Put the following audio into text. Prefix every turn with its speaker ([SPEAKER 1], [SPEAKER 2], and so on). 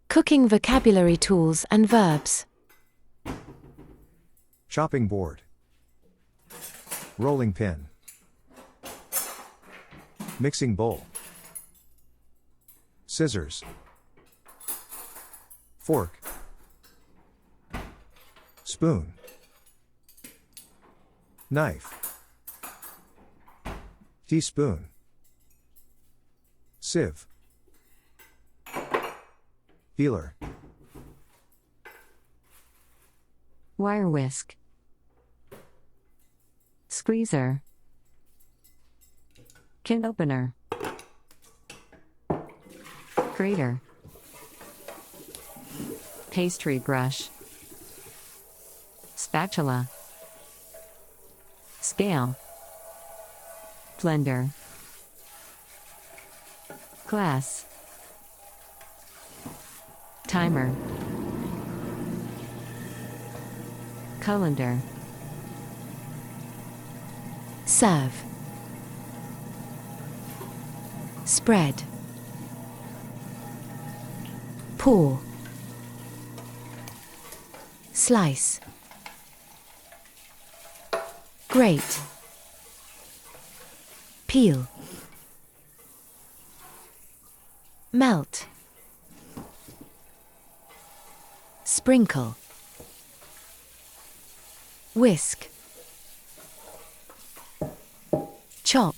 [SPEAKER 1] Cooking vocabulary tools and verbs.
[SPEAKER 2] Chopping board. Rolling pin. Mixing bowl. Scissors. Fork. Spoon. Knife. Teaspoon. Sieve. Peeler.
[SPEAKER 3] Wire whisk. Squeezer. Can opener. Grater. Pastry brush. Spatula. Scale. Blender. Glass. Timer. Colander.
[SPEAKER 1] Serve. Spread. Pour. Slice. Grate. Peel. Melt. Sprinkle. Whisk. Chop.